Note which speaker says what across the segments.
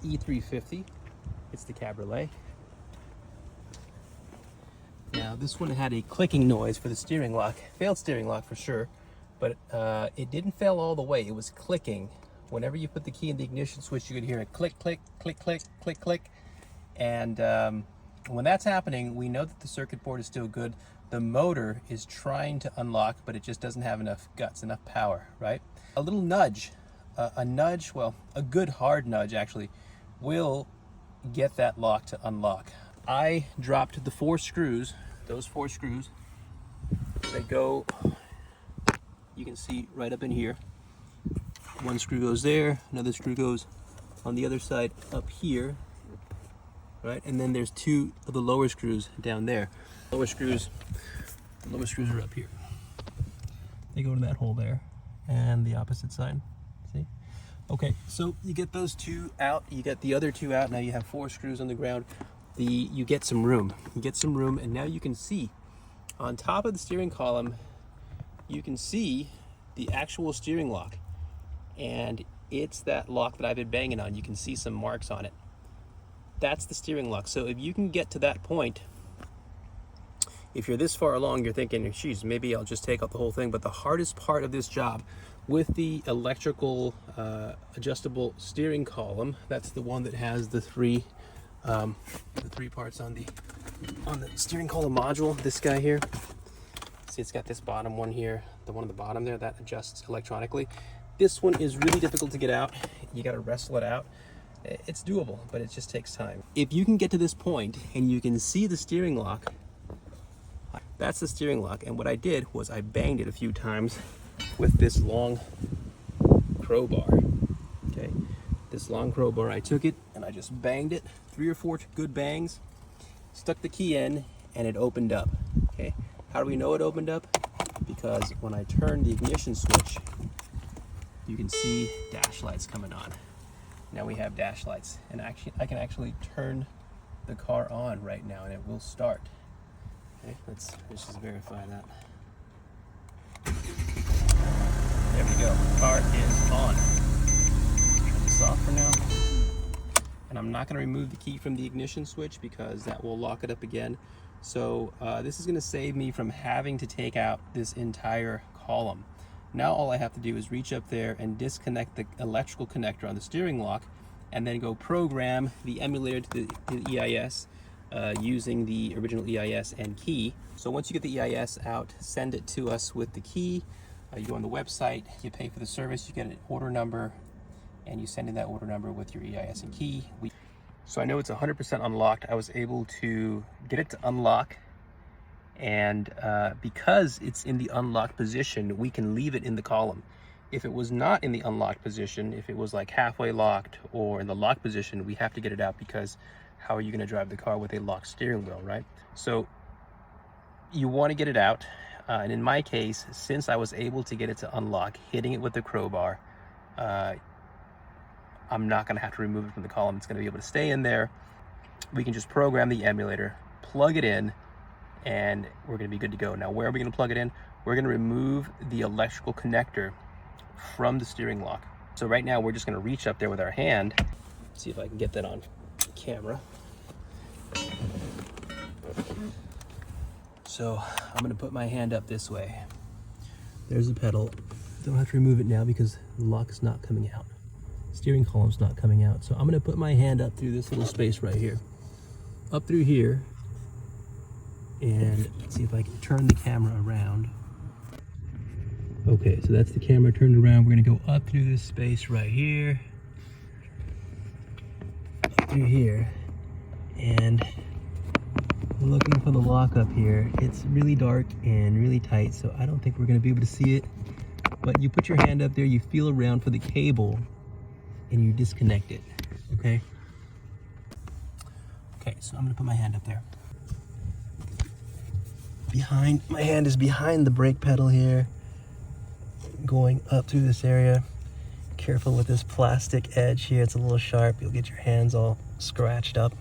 Speaker 1: E350, it's the Cabriolet. Now this one had a clicking noise for the steering lock. Failed steering lock for sure, but it didn't fail all the way. It was clicking. Whenever you put the key in the ignition switch, you could hear it click, click, click, click, click, click. And when that's happening, we know that the circuit board is still good. The motor is trying to unlock, but it just doesn't have enough guts, enough power, right? A little nudge, a nudge, well, a good hard nudge actually, will get that lock to unlock. I dropped the 4 screws, those 4 screws. They go, you can see right up in here. One screw goes there, another screw goes on the other side up here, right? And then there's 2 of the lower screws down there. The lower screws are up here. They go to that hole there, and the opposite side, see? Okay, so you get those 2 out, you get the other 2 out, now you have 4 screws on the ground. You get some room. You get some room, and now you can see on top of the steering column, you can see the actual steering lock. And it's that lock that I've been banging on. You can see some marks on it. That's the steering lock. So if you can get to that point, if you're this far along, you're thinking, geez, maybe I'll just take out the whole thing. But the hardest part of this job with the electrical adjustable steering column, that's the one that has the 3 parts on the steering column module. This guy here, see, it's got this bottom one here, the one on the bottom there that adjusts electronically. This one is really difficult to get out. You got to wrestle it out. It's doable, but it just takes time. If you can get to this point and you can see the steering lock, that's the steering lock. And what I did was I banged it a few times with this long crowbar. Okay, this long crowbar, I took it and I just banged it 3 or 4 good bangs, stuck the key in, and it opened up. Okay, how do we know it opened up? Because when I turn the ignition switch, you can see dash lights coming on. Now we have dash lights, and actually I can actually turn the car on right now and it will start. Okay, let's just verify that. There we go, the car is on. Turn this off for now. And I'm not gonna remove the key from the ignition switch because that will lock it up again. So this is gonna save me from having to take out this entire column. Now all I have to do is reach up there and disconnect the electrical connector on the steering lock and then go program the emulator to the EIS using the original EIS and key. So once you get the EIS out, send it to us with the key. You go on the website, you pay for the service, you get an order number, and you send in that order number with your EIS and key. So I know it's 100% unlocked. I was able to get it to unlock. And because it's in the unlocked position, we can leave it in the column. If it was not in the unlocked position, if it was like halfway locked or in the locked position, we have to get it out because how are you going to drive the car with a locked steering wheel, right? So you want to get it out. And in my case, since I was able to get it to unlock, hitting it with the crowbar, I'm not going to have to remove it from the column. It's going to be able to stay in there. We can just program the emulator, plug it in, and we're going to be good to go. Now, where are we going to plug it in? We're going to remove the electrical connector from the steering lock. So right now, we're just going to reach up there with our hand. See if I can get that on camera. So I'm going to put my hand up this way. There's the pedal. Don't have to remove it now because the lock is not coming out. Steering column's not coming out. So I'm going to put my hand up through this little space right here. Up through here. And let's see if I can turn the camera around. Okay, so that's the camera turned around. We're gonna go up through this space right here. Up through here. And looking for the lock up here. It's really dark and really tight, so I don't think we're gonna be able to see it. But you put your hand up there, you feel around for the cable, and you disconnect it, okay? Okay, so I'm gonna put my hand up there. My hand is behind the brake pedal here, going up through this area. Careful with this plastic edge here, it's a little sharp. You'll get your hands all scratched up.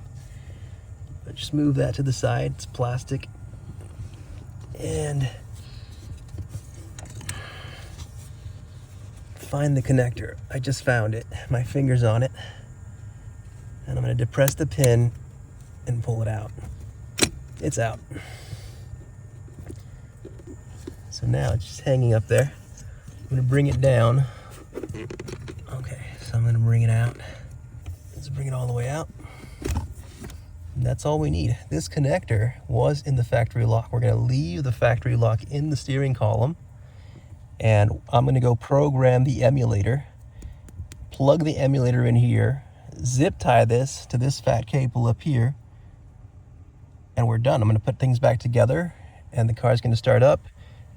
Speaker 1: But just move that to the side, it's plastic. and find the connector. I just found it. My finger's on it. And I'm going to depress the pin and pull it out. It's out. So now it's just hanging up there. I'm going to bring it down. Okay, so I'm going to bring it out. Let's bring it all the way out. And that's all we need. This connector was in the factory lock. We're going to leave the factory lock in the steering column. And I'm going to go program the emulator. Plug the emulator in here. Zip tie this to this fat cable up here. And we're done. I'm going to put things back together. And the car's going to start up.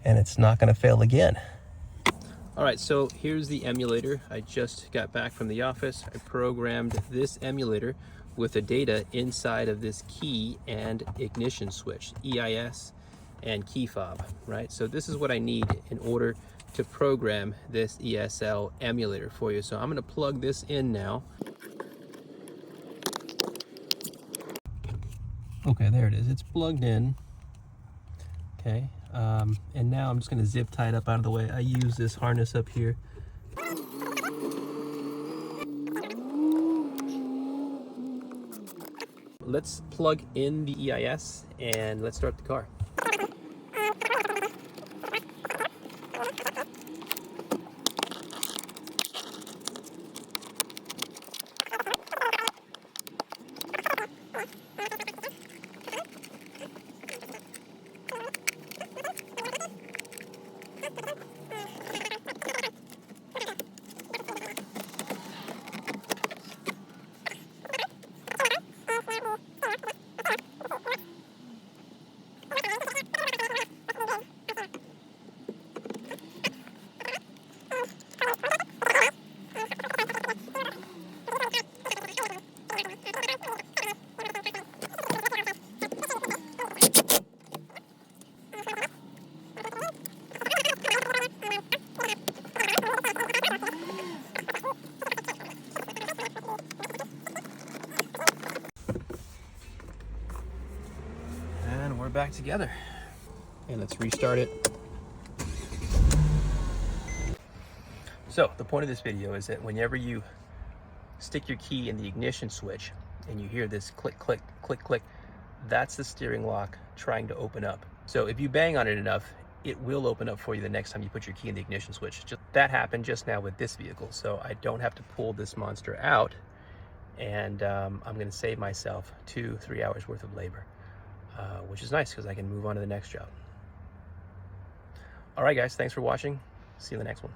Speaker 1: And it's not going to fail again. All right, so here's the emulator. I just got back from the office. I programmed this emulator with the data inside of this key and ignition switch, EIS and key fob, right? So this is what I need in order to program this ESL emulator for you. So I'm going to plug this in now. Okay, there it is. It's plugged in. Okay, and now I'm just going to zip tie it up out of the way. I use this harness up here. Let's plug in the EIS and let's start the car. We're back together, and let's restart it. So the point of this video is that whenever you stick your key in the ignition switch and you hear this click, click, click, click, that's the steering lock trying to open up. So if you bang on it enough, it will open up for you the next time you put your key in the ignition switch. That happened just now with this vehicle, so I don't have to pull this monster out, and I'm going to save myself 2-3 hours worth of labor. Which is nice because I can move on to the next job. All right, guys, thanks for watching. See you in the next one.